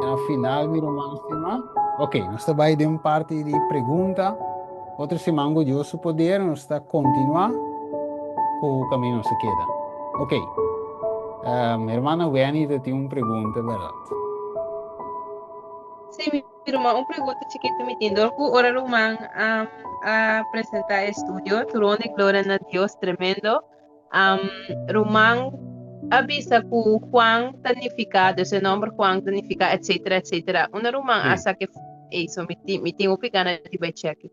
Afinal, mi romanima. Ok, nós estamos aí de uma parte de pergunta. Outro semango de osso poder, nós está continuar com o caminho se queda. Ok, minha irmã Wendy tem uma pergunta, verdade? Sim, minha irmã, uma pergunta chiquita me tem. Ora, Román, a apresentar estudio, turón de gloria a Dios tremendo. Román avisa que Juan tanificado, ese nombre Juan tanificado, etcétera, etcétera. Una Román Sim. hasta que isso me tem um pequeno de check.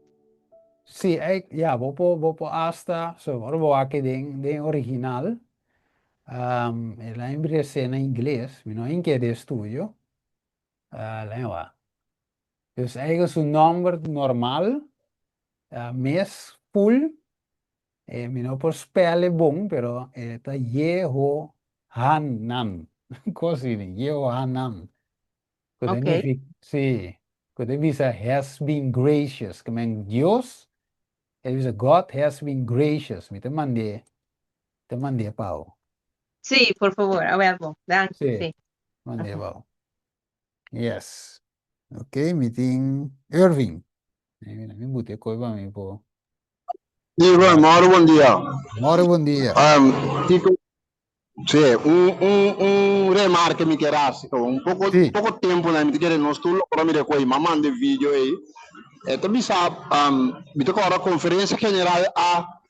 Sim, ja, vou por hasta, so, agora vou aqui de original. Ela é em inglês, mas não em que de estúdio. Lá, dus eigenlijk een nummer normal, mes full, mi no por spelle bom, pero eta Yehohanan. Così, Yehohanan. Que Ok. significa, sí, que significa has been gracious. Que men Dios, ele diz God has been gracious. Me te mandei pau. Sí, por favor, a ver, danke, Sí, sí. mandei Ajá. pau. Yes. Ok, meeting Irving. Mira, mi bute coiba mi po. Digo, Mauro, bom dia. Moro, bom dia. Tipo, sì, un remarque mi chiarassi, Sì. poco tempo ne mi chiede non sto però mi recuoi mamma de video e tu mi sa mi tocca ora conferenza generale a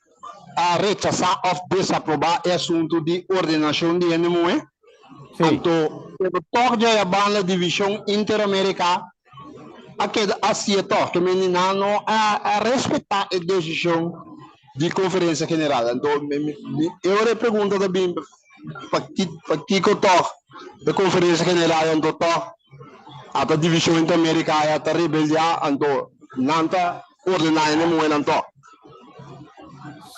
rechazar of desaprovar o assunto de ordenação de NMUE Sì. anto torja a banda divisão interamericana a que assim que meninano a respeitar a decisão de conferência general. Então, eu pergunto também para que toque da conferência general então toque a divisão interamericana a rebelião então nanta ordenar nem muito então.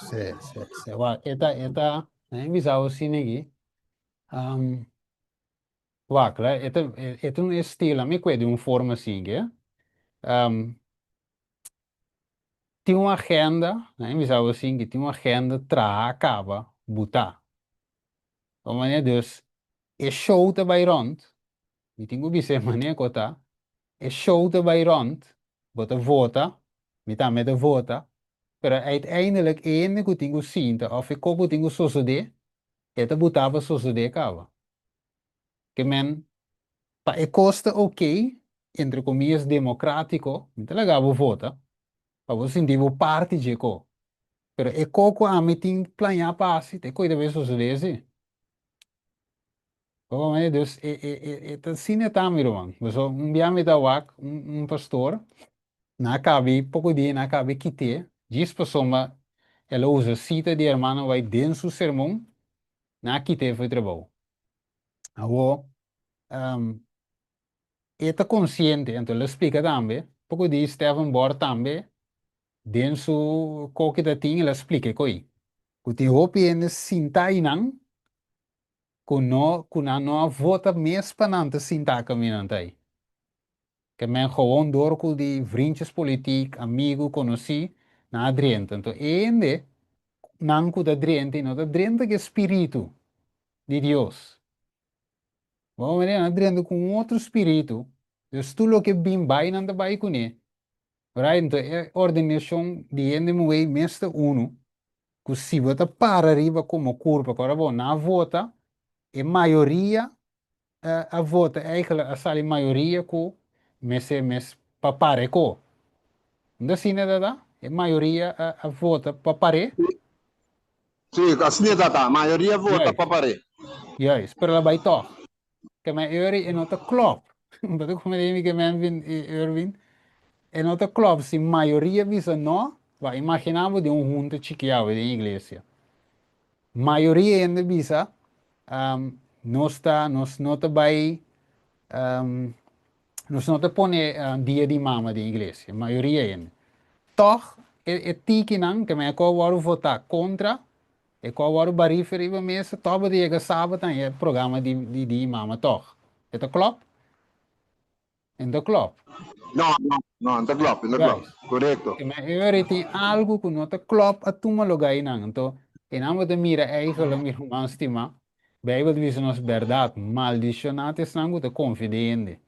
Se. Wa, bisa sinigi. Um, Wakla, eta un estilo, mi kwedi un forma singe. Um, Tinha uma agenda, né? Bisa singe, tinha uma agenda tra acaba, buta. O maneira dus, é show te bij rond. Mi tingu bisa maneira kota. É show te bij rond. Bota vota. Mi ta met de vota. Pero uiteindelijk ene ku tingu sinta, of ik kopu tingu sosode, eta butava sosode acaba. Que men pa e costa ok, entre comillas, democrático, não te legal vota, para você sentir o parte de co. Pero e coco a meeting planear passe, te coisa vez sucedesse. Como é Deus, tá cine tá miro man. Você dia me dá um pastor, na cabe pouco dia na cabe quite, diz pessoa ela usa cita de hermano vai dentro do sermão, na quite foi trabalho. Agora, está consciente, então ele explica também, pouco dia Stephen Bor também, dentro do que tinha, ele explica coi. Que tem roupa e sinta inang, que não vota mesmo para não sinta caminhando aí. Que men gewoon door com de vriendjes politiek, amigo, conheci, na adriente. Então, ende, não que adriente, não adriente que espírito de Deus. Vamos ver, adriente com outro espírito. Dus tu lo que bim bai não bai com ele. Right? Então, é ordenação de ende moei mestre uno. Que se vota para arriba como curva, agora bom, na vota, e maioria, a vota, eigenlijk, a sali maioria com, mes papare com. Não assim, né, dada? E maioria a vota papare. Sì, assim tá, a maioria vota para Juist, parer. juist, pero la vai toch. Que mijn euri en nota klop. Dat ik met een que men vin Irving. En nota klop, si maioria visa no, va imaginamos de un junto chiquiao de iglesia. Maioria en de visa, no está, nos nota by, nos nota pone dia de mama de iglesia. Maioria en. Toch, tiki nang, que me ko waru votar contra, e qual hora o barifere iba mesa, toba de sábado é programa de mama toch. Это klopt? En dat klopt. No, no, no, não klopt, não klopt. Juist. Correcto. Que me tem algo que não te klopt, a tu me logai nang. Então, en amo de mira eigenlijk, mi romans tima, Bijbel dice nos verdad, maldicionate sangue te confidende.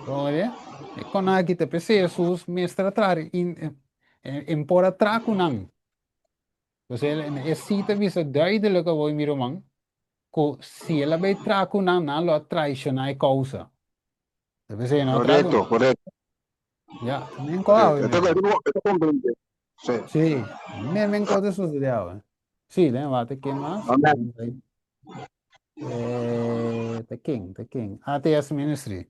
Olha, e con aqui te pese Jesus mestra trare in pora trakunang. Dus é cita visa duidelijke woord miromang, ko sila bij trakunang na lo traicionai causa. Te pese no Correcto, trakunang. correcto, Ja, men ko correcto. awe men. Esto comprende. Sí. Sí, men ko de sus ideas. Sí, né, vate que más. Amén. The King. ATS Ministry.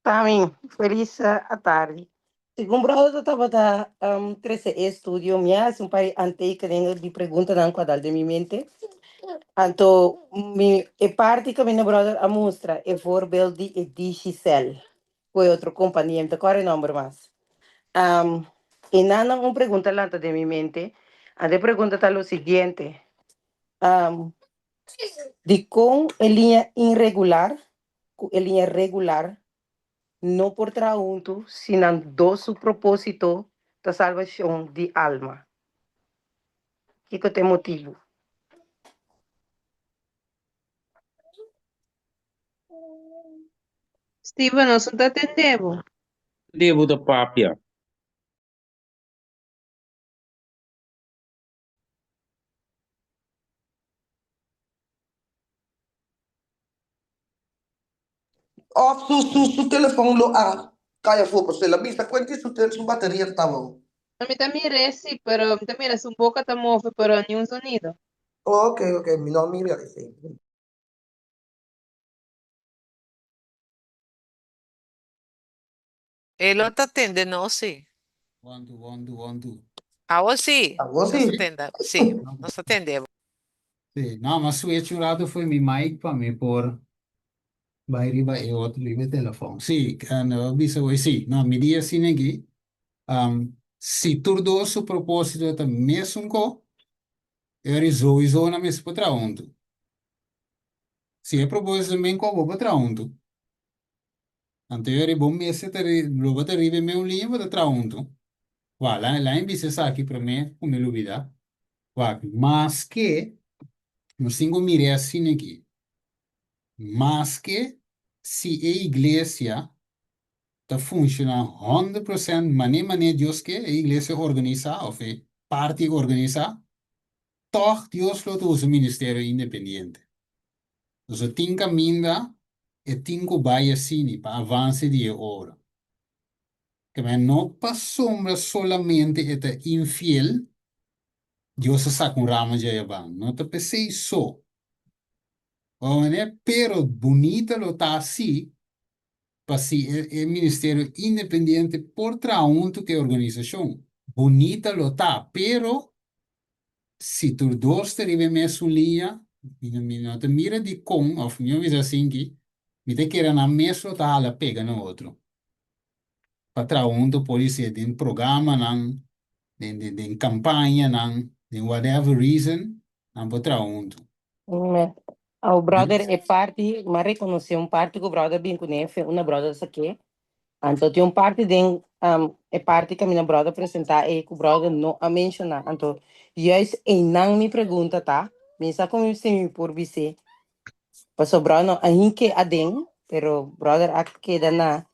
Também, feliz à tarde. Segundo brother, eu estava da trece estudio minha, um pai ante que tenho de pergunta na quadra de minha mente. Então, é parte que minha brother a mostra é voorbeeld de Giselle. Foi outra companhia, não corre nome mais. E nada, uma pergunta lá de minha mente. A de pergunta está o seguinte. De com em linha irregular, em linha regular, no por traunto, sino do su propósito da salvação de alma. Que tem motivo? Steven, nós não atendemos. Devo da Pápia. Of su telefone lo a kaya for para la vista cuenta su batería estaba. A mí también reci, pero también es un poco te move, pero ni un sonido. Ok, ok, mi no mira sí. Ele não está atendendo, não, sim. One, two. Ah, ou sim? A vos Nós sí. atendemos. Sim, nós atendemos. Sí, no, mas switch un rato fue mi mic para mí por arriba e outro live telefoon. Sì, no, bisa voi sì, no, mi dia assim aqui. Se tudo o propósito é mesmo co, eu resolvo na mesma para onde. Se é propósito também co, vou para onde. Anterior bom mês te lo vou te rive meu linha para onde. Vá, lá em bisa aqui para mim, como me olvidar. Vá, mas que não singo mire assim aqui. Mas que se a igreja está funcionando 100% maneira Deus que a igreja organiza ou é parte organiza, toch Deus lo usa o ministério independente. Então, tem caminho e tem que vai assim para avançar de hora. Que não para sombra solamente é infiel, Deus saca ramo de aban. Não te pensei só. Pero bonita lo está assim, para si el ministerio independiente por traunto que organización. Bonita lo está, pero si tu dos te rive mes un línea, no te mira de con, of mi vis assim que, mi te queira na mes lo tá la pega no outro. Para traunto pode ser de programa, nan, de campanha, nan, de whatever reason, nan para traunto. O brother é parte, mas reconheceu parte que o brother bem conhece, uma brother aqui. Então, tem parte de é parte que a minha brother apresentar e que o brother não a mencionar. Então, juist não me pergunta, tá? Me está como se me por você. Mas o brother, a gente a den, pero brother aqui da na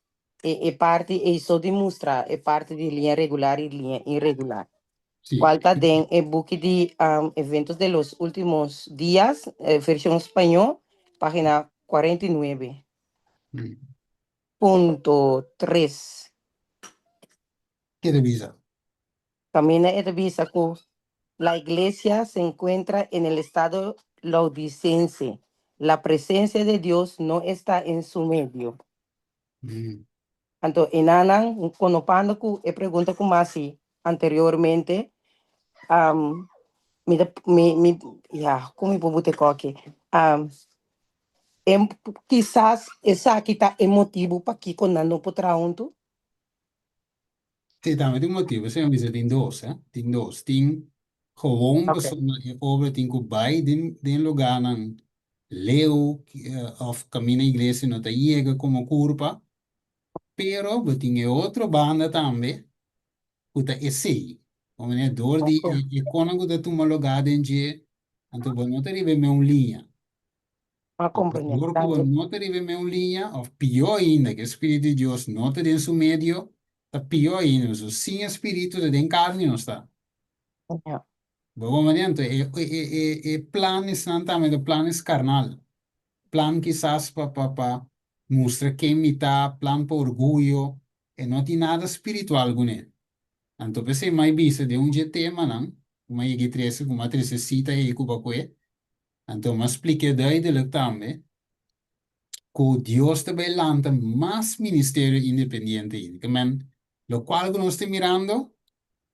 é parte é só de mostrar, é parte de linha regular e linha irregular. Sí. Qual tá den é book de eventos de los últimos dias, versão espanhol, página 49. Punto 3. ¿Qué revisa? También revisa que la iglesia se encuentra en el estado laodicense. La presencia de Dios no está en su medio. Entonces, en Anan, conopando que pregunta como así anteriormente, ya, como puedo te coque, quizás esa aquí está emotivo para que con no potrá junto. Sí, también tem motivo. Você avisa tem dois, né? Tem dois. Tem gewoon Okay. pessoa que obra tem que vai den lugar nan leu of caminha igreja não tá iega como curva. Pero tiene otra banda también, que es esse. Como é dor de Ok. econômico da tua lugar em dia, então você não teria uma linha. Ah, A comprendo. dor que você Danke. não teria uma linha, ou pior ainda, que o Espírito de Deus não está em seu meio, está pior ainda, so, sem Espírito de carne não está. Ja. Vamos adiante, planos não também, de planos carnal. Plan quizás para mostrar quem me está, plan para orgulho, e não tem nada espiritual com ele. Então, pensei mais vista de tema, não? Uma igreja, uma terceira cita e cuba que. Então, mas expliquei daí de também que Deus também lança mais ministério independente. Que men, lo qual que nós estamos mirando,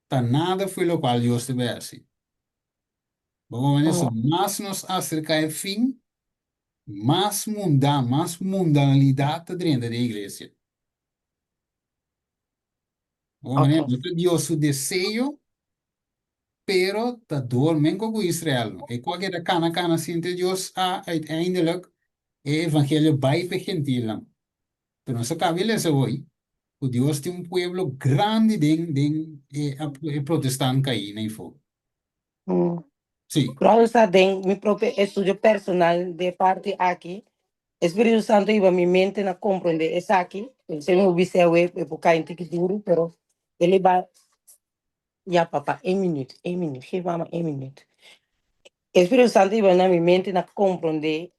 tá nada foi lo qual Deus te assim. Vamos ver, Ja. mais nos acerca ao fim, mais mundanalidade dentro da igreja. Vamos ver, Ok. Deus o desejo, pero tá dormen com Israel. E qualquer cana sinta Deus eindelijk e evangelho vai para gentil. Pero não se cabe ler hoje. O Deus tem pueblo grande protestante aí, nem foi. Mm. Sim, Claro está en mi propio estudio personal de parte aquí. Espíritu Santo iba a mi mente na comprende es aquí. Se me hubiese web época en que duro, pero él va ya papá, un minuto, geef mama un minuto. Espíritu Santo iba na mi mente na comprende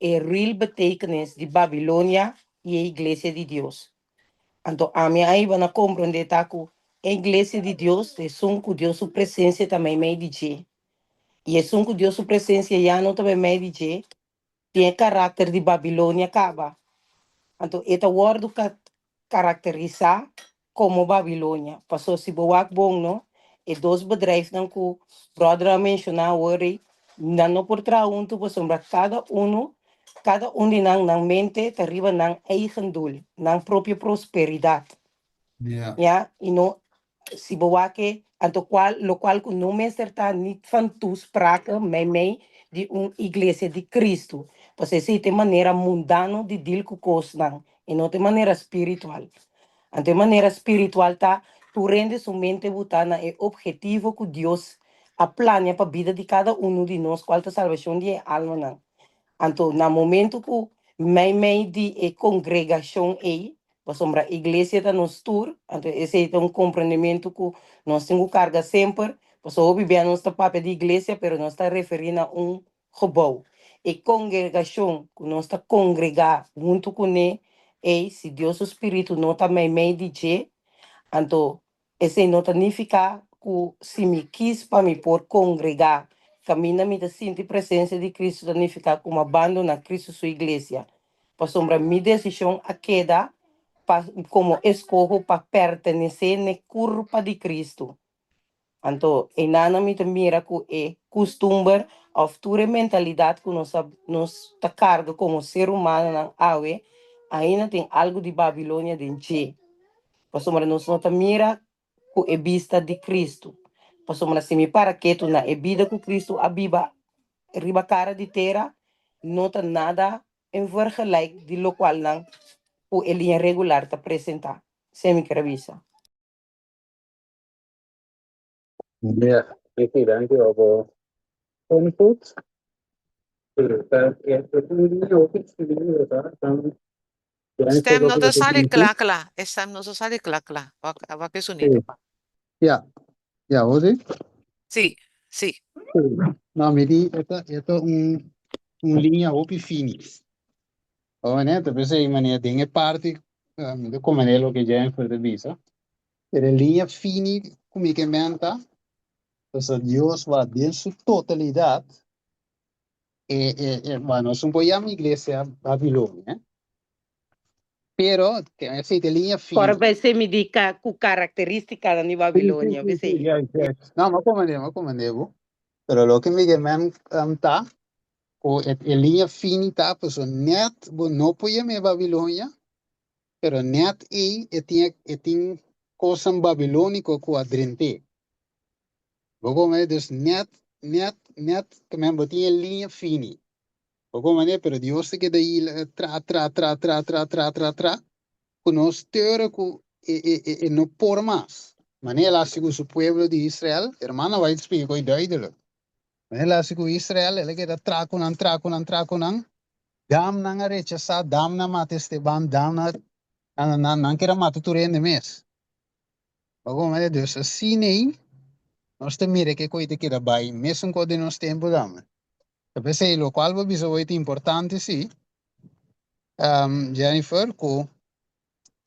el real betekenis de Babilonia y Iglesia de Dios. Então, a minha aí vai na compreender tá que a igreja de Deus é um com Deus sua presença também meio de dia. E é um com Deus sua presença já não também meio de dia. Tem caráter de Babilônia acaba. Então, esta word caracteriza como Babilônia. Passou se boa bom, não? E dois bedrijven não que o brother mencionou hoje, não por trás tu sombra cada de nang mente arriba nang eigen doel, nang própria prosperidade. ja. Ja, e no, si bewake, lo cual no me acerta niet van toespraken met mij die een iglesia de Cristo. Pues esa es de manera mundano de deal con cosas, y no de manera espiritual. De manera espiritual, tu rende su mente butana el objetivo que Dios ha planeado para vida de cada uno de nosotros, cuál es salvación de alma. Nan. Então, no momento que meio de congregação aí, pois a igreja está nos tour, então esse é um compreendimento que nós temos carga sempre, pois o bem não está papel de igreja, mas nós está referindo a gebouw. E congregação, que nós está congregar junto com ele, e se Deus o Espírito não está meio de je, então esse não significa que se me quis para me por congregar, camina mi da sinti presença de Cristo significa como abandona Cristo sua igreja. Para sombra mi decisão a queda como escojo para pertenecer na curva de Cristo. Então, e nana mi mira que é costume of ture mentalidade que nos tá carga como ser humano na awe, ainda tem algo de Babilônia dentro. Para sombra nos nota mira que é vista de Cristo. Para sombra se me para que tu na é vida com Cristo a biba riba cara de terra, não tem nada em vergelijk de lo qual não o linha regular está apresentar. Sem me visa. Ja, oké, dankjewel voor input. Stem no te sali klakla. Stem no te sali klakla. Wak is unito pa. Ja, ja, hoor. Sí, sí. Não, medi, esta linha hopi finis. Oh, né? Então, pensei, mané, tem parte, de como é lo que já é for de visa. Pero linha fini, como que menta, então, Deus vai em sua totalidade, bueno, nós apoiamos a igreja Babilônia, pero, que é feita linha Agora fini. vai ser me dica com característica da Babilônia, vai ser. Não, mas como é, pero lo que me menta, o linha fini tá, pues, net, não apoiamos a Babilônia, pero net tinha coisa babilônica com a drente. Bogome, dus net, que me botinha linha fini. Bogome, pero Deus te queda aí, tra, nos teórico e no por más. Manela sigo su pueblo de Israel, hermano va a explicar duidelijk. Manela sigo Israel, ele que trakunan, dam nanga rechasa, dam na mate Esteban, dam na kira mate turende mes. Bago mas dus assim nem, nós te mire que coisa que vai, mesmo quando nós tempo dam. Eu pensei, lo qual vai ser muito importante, sim. Jennifer, que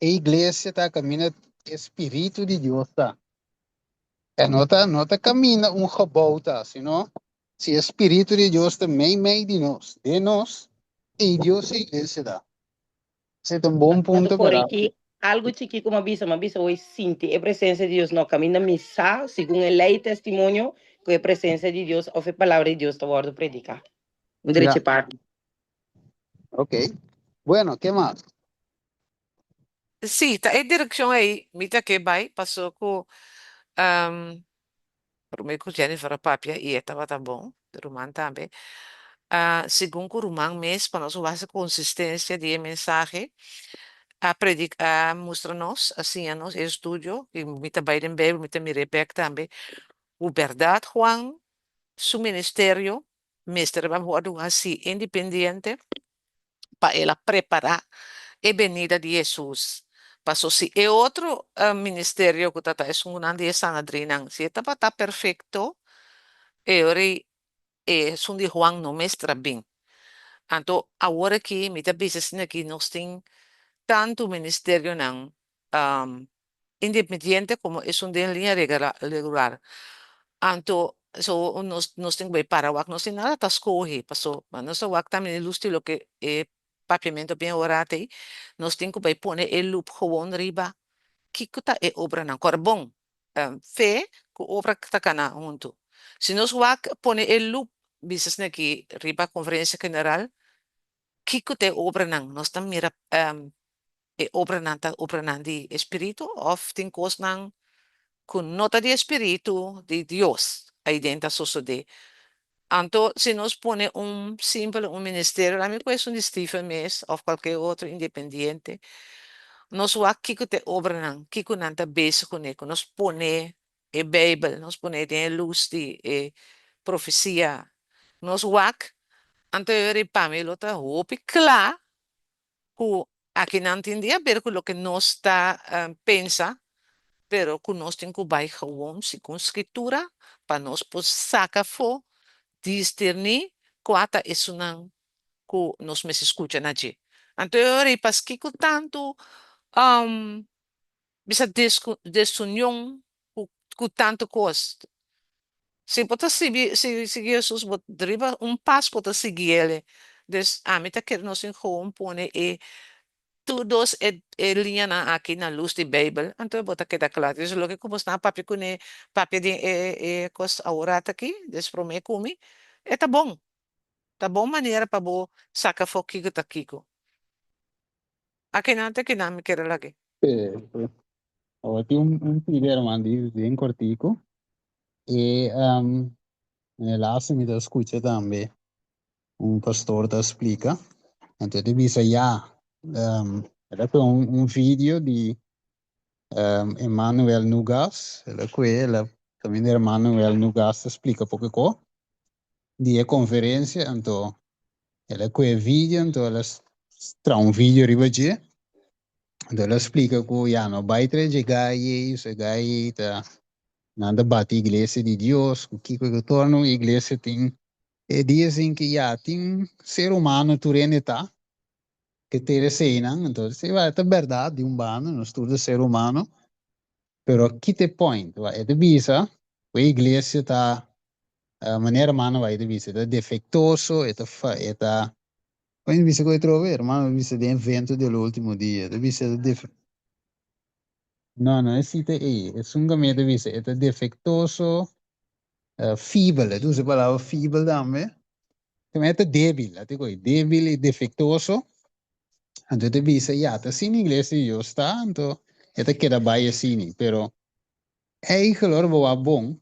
a igreja está caminhando espírito de Deus, tá? Não tá caminhando gebouw, tá? Senão, se o espírito de Deus também meio de nós, e Deus a igreja dá. Esse é um bom Tanto ponto por para. aqui, algo chiquito como avisa hoje sinti a presença de Deus no caminho missa, segundo a lei e testemunho, que a presença de Deus, ou a palavra de Deus, está a predicar. Um Yeah, direito parte. ok. Bueno, que mais? Sì, e direzione aí, mita che vai, passou com por meio com Jennifer Papia e estava tá bom, de Roman também. Segundo o Roman mesmo, para nós a consistência de mensagem, a predicar, mostra-nos, assim, a nós, estudo, e mita vai em Bíblia, mita me repete também, o verdade, Juan, su ministério, mestre, vamos assim, independente, para ela preparar a venida de Jesus. Passou se é outro ministério que está escutando de Sanadrinang, se estava tá perfeito, ori sun de Juan no mestra bem. Então, agora que me está dizendo que nós tem tanto ministério não independiente como é um de linha regular. Então, so nós temos que para o nós tem nada tá escorrer, passou, mas nós o também ilustre lo que é papiamento bem orate, nós temos que pôr el loop gewoon riba, que tá é obra não, carbon, fé, que obra que tá cana junto. Se nós pôr el loop, business aqui riba conferência general, que te obra não, nós também mira e obra não tá obra não de espírito, of tem coisa não com nota de espírito de Deus aí dentro sucede. Então, se nós põe simples um ministério, a minha questão de Stephen Messi ou qualquer outro independente, nós vamos aqui que te obra não, que não está base com ele, nós põe a Bíblia, nós põe a luz de profecia, nós vamos então eu repamelo tá hope claro, que aqui não entendia ver com o que nós está pensa pero que nós temos que vai gewoon com escritura para nós poder sacar fo discernir quata isso não que nós me escuta na gente. Então eu repas que tanto bisa desunião com tanto coisa. Se você seguir Jesus, driva passo para seguir ele. Des, a mim tá querendo nós em gewoon pôr todos linha aqui na luz de Bíblia, então bota que tá claro. Isso é o que como está papi com papi de coisa aurata aqui, desprome comi, tá bom maneira para bo saca foki que tá kiko. Aqui não tem que não me quer lagi. Agora tem primeiro mandi bem cortico e lá se me dá escuta também. Pastor te explica. Então ele diz já, era vídeo de Emmanuel Nugas, ela também Emmanuel Nugas explica pouco de conferência, então ela que vídeo, então ela traz vídeo riba de, então ela explica que já não vai chegar aí, chegar aí, tá na debate igreja de Deus, o que torna a igreja tem e dizem que já tem ser humano turene tá que ter cena, então se vai é verdade humano, não estuda ser humano, pero aqui te point, vai de visa, a igreja tá a maneira humana vai de visa, tá defeituoso, tá quando visa que eu trovo, irmão, visa de evento do último dia, de visa de não, não é cita aí, é sunga de visa, é defeituoso, feeble, tu se palavra feeble também, também é débil, até coi, débil e defeituoso. Então, te visa, ya, tá sin inglês e eu está, então, esta queda vai assim, pero é calor boa bom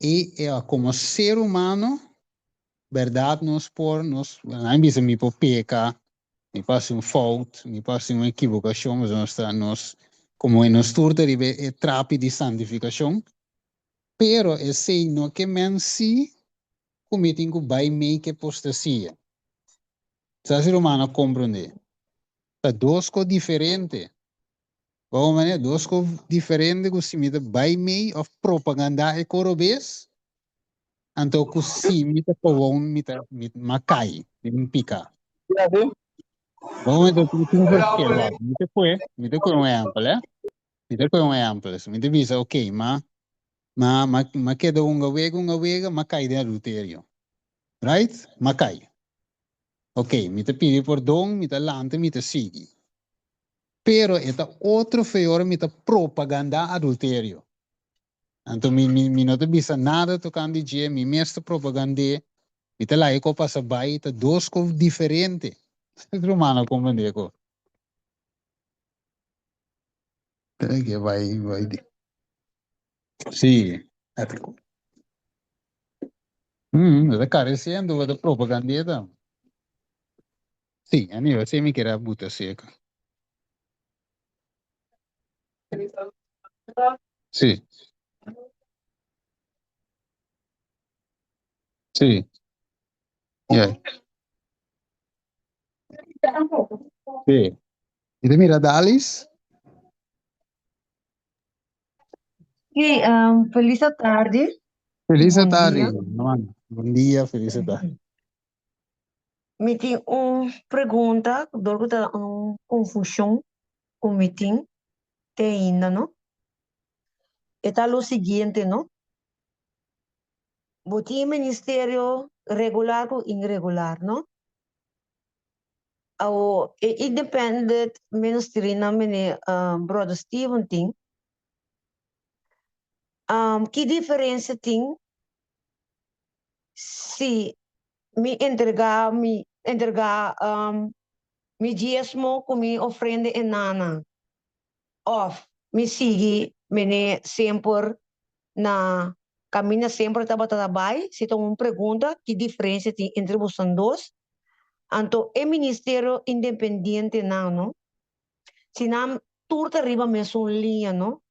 e como ser humano, verdade nos por nos, não visa me por peca, me passa uma fout, me passa uma equivocação, mas nós, como em nós turta, é trapi de santificação, pero é sei no que men si, cometem que vai meio que apostasia. Se romano compreende. Tá duas coisas diferentes. Vamos ver, duas coisas diferentes que se me vai meio of propaganda e corobês, então que se me tá pavão, me macai, me pica. Vamos ver, tem que lá, me te foi um exemplo, né? Me te foi um exemplo, me te visa, ok, queda uma vega, macai de adultério, right? Macai. Ok, me te pedi perdão, me te lante, me te sigue. Pero esta outro feio me te propaganda adultério. Então, me não te bisa nada tocando de mi mestre propaganda, me te lá e copa sa bai, te duas coisas diferentes. Romano compreender ko. Peraí que vai. Sim. Está carecendo da propaganda. Sim, a nível se me quer buta seca. Sim, sim. Yeah. Sim. E mira, Dalis, Sim, feliz tarde e feliz bom tarde, dia. mano. Bom dia, feliz tarde. Me tem uma pergunta, dor que uma confusão com me tem ainda, não? É o seguinte, não? Botim ministério regular ou irregular, não? O independent ministry na mene brother Steven tem, que diferença tem se me entregar mi diezmo com mi ofrenda enana? Of me sigue mene sempre na caminha sempre estava trabalho se tem uma pergunta que diferença tem entre vocês dois então é ministério independente não se não tudo arriba mesmo linha não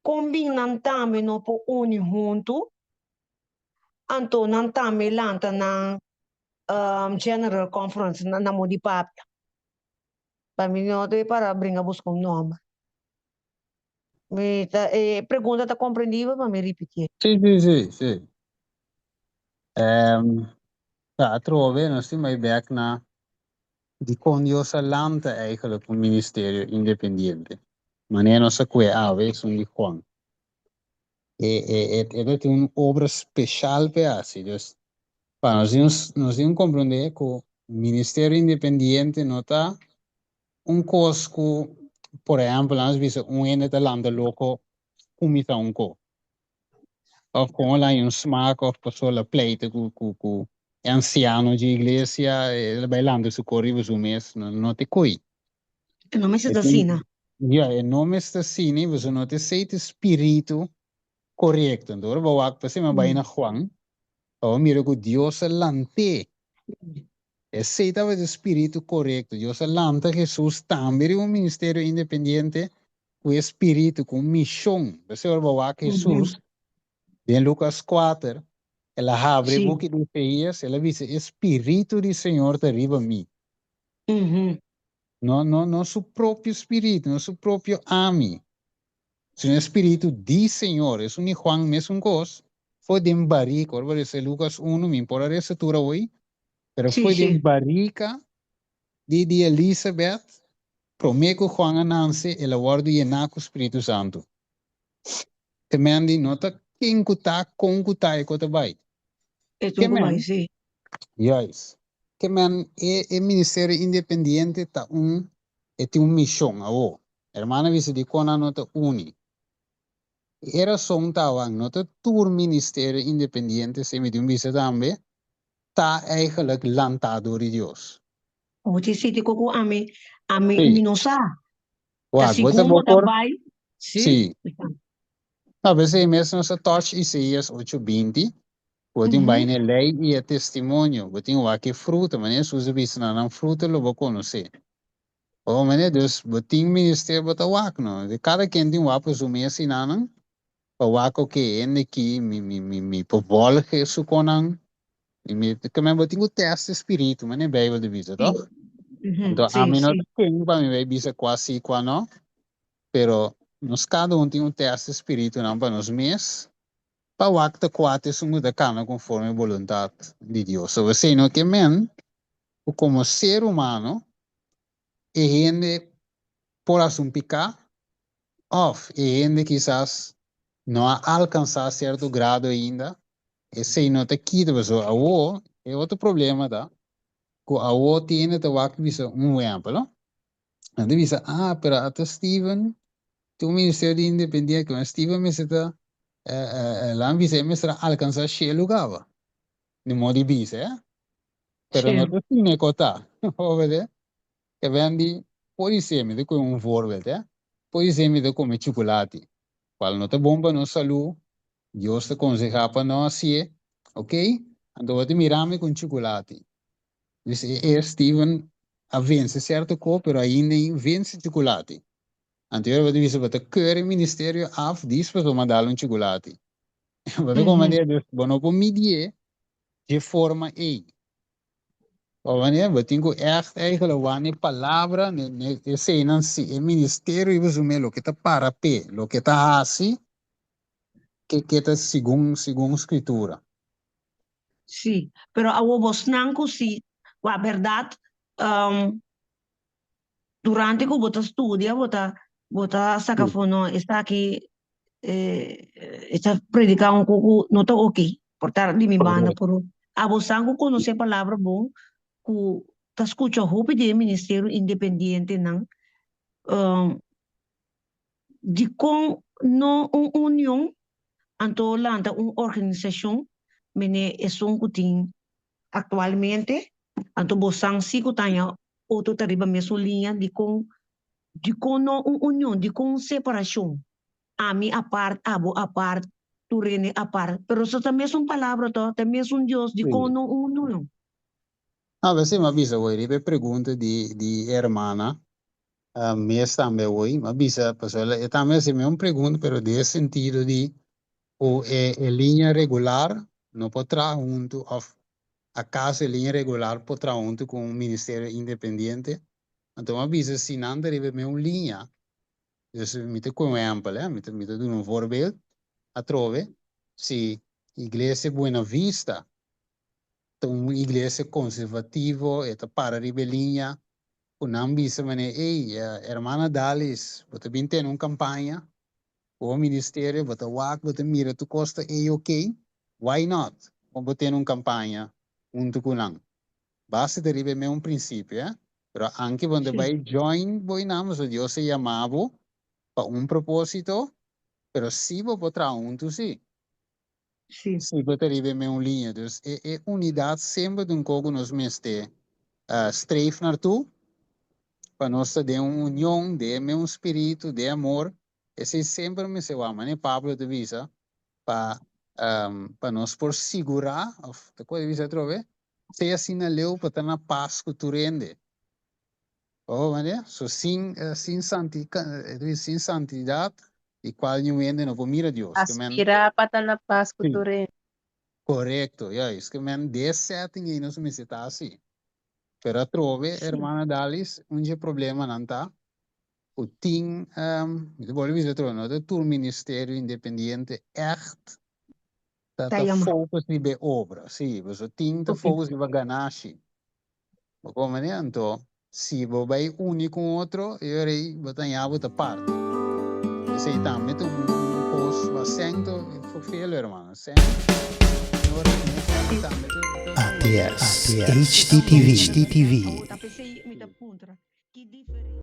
combinam também não por unir junto então não também lanta na general conference na modi papia para mim não é para brincar buscar um nome pergunta está compreendível para me repetir. Sim. Tá, trove, nós temos aí back na de condiosa lanta eigenlijk um ministério independente. Maar nee, nossa que ave são de Juan. Ele tem uma obra especial para assim, dus, para nós compreender que o ministério independente não está coisa que, por exemplo, nós vimos ene de landa louco comita co. Of como lá um smaak of pessoa pleite com anciano de igreja, ele bailando su corrivo su mês, não te coi. Não me se assim, né? Ja, em nome está sim, você não te aceita espírito correto. Então, vou aqui para cima, vai na Juan, oh, mira que Deus é lante. Aceita o espírito correto. Deus é lante, Jesus também é um ministério independente, com espírito, com missão. Você vou aqui, Jesus, em Lucas 4, ela abre o Sim. book de Isaías, ela diz, Espírito do Senhor te arriba a mim. Não seu próprio espírito, não seu próprio ame. Se o espírito de Senhor, é um Juan mesmo coisa, foi de barrica, agora vai ser Lucas 1, me importa a recetura hoje, mas foi de barrica de Elizabeth, prometo Juan ananse, ela guarda llenar com o Espírito Santo. Também de nota, quem cuta, com cuta, e cuta vai. Que man, sim. Yes. Que man, ministério independente, tem uma missão, a hermana, visa de kona nota uni. Era som tawang no te tour ministerie independente se met een visa tambe ta eigenlijk lantado di Dios. O te siti ko ami Sí. minosa. Ta Wat você segundo bocor? também. Sí. A veces mesmo se touch Isaías 8:20 Botin vai na lei e é testemunho. Botin o que fruta, mané, se usa bis na fruta, lo vou conhecer. Oh, mané, dus botin ministério bota wak, no. De cada quem tem wak, pues o mês sinanan, pa wak o que ende aqui, mi povolge su konan, que me botin o teste espírito, mané, Bible de visa, Sí. toch? Então, a Sí, mim não sí. tem para mim vai bisa quase qua não, pero nós cada um tem teste espírito não para nós mês, para o acto quatro é muda cana conforme a vontade de Deus. So, você não que men, como ser humano, e gente por um picar, off, e gente quizás não alcançar certo grado ainda, e se não te quita, mas o é outro problema, tá? Que o tem te wak bisa exemplo, Então, bisa, pero até Steven, tu ministério de independência, que Steven me está, lá me está alcançar cheio lugar, no modo de bisa, pero não Sí. te tem cota, ovvero, que vendi, pode ser, me com voorbeeld, pode ser, me come chocolate, qual não te bomba no saúde, Deus te aconselha para não assim, ok? Então, vou te mirar me com chocolate. Dus Steven, a vence certo co, pero ainda vence chocolate. Anterior wat wist wat de keuring ministerie af, die is om mandar chocolate. Wat ik wanneer dus bonopo midie, de forma e. Wanneer we tingo echt eigenlijk wanneer palavra, ne sei não se o ministério iba sume lo que tá para pé, lo que tá assim, que tá segundo escritura. Sí, pero a vos nanco sí, la verdad, durante que vos estudia, vos sacafono, está aquí, está predicando un poco, no está ok, por estar de mi banda, por a vos nanco conocer palabra bom, que te escucha hope de ministerio independiente, nan, de com no união, anto landa uma organização, mene é um que atualmente, anto bosang si ko tanya outro tariba mesmo linha de com no união, de com separação. A mim a parte, abo a parte, tu rene a parte, pero isso também é uma palavra, também é um Deus de com no união. Você me avisa hoje, eu pergunta de hermana, mês também hoje, me avisa, pessoal, eu também se me pergunta, pero de sentido de o linha regular não potrá junto, of acaso linha regular potrá junto com o Ministério Independente, então me avisa se não deve me uma linha, dus me te com exemplo, me te do voorbeeld, a trove, se Igreja Buena Vista, uma igreja conservativa, eta para ribelinha, o não bisa mane, hermana Dalis, você bem tem uma campanha, o ministério, você você mira tu costa, ok, why not? Vamos ter uma campanha, junto não. Basta de ribe me princípio, pero anche quando vai join, voi namos, o Deus se chamava para propósito, pero se você potrá junto, sim. Sim. Se você ribe me linha, dus unidade sempre de cogo nos meste, streef naartoe, para nós ter uma união, de um espírito de amor, esse sempre me se chama, né, Pablo de Visa, para nós por segurar, te pode dizer trove, se assim na leu para ter na paz que tu rende. Né? So sin santidade, e qual não rende não mira Deus. Aspira para na paz que tu rende. Correto, isso que men de setting aí nós me está assim. Pero a trove, hermana Dalis, problema não tá. O ting, eu vou dizer trove, não, o ministério independente echt, tá focus de obra, sim, mas o ting tá focus de ganache. Como né, então, se você vai unir com outro, eu irei botar em água da parte. Esse aí também tem post bastante, fofelo, hermano, ATS HDTV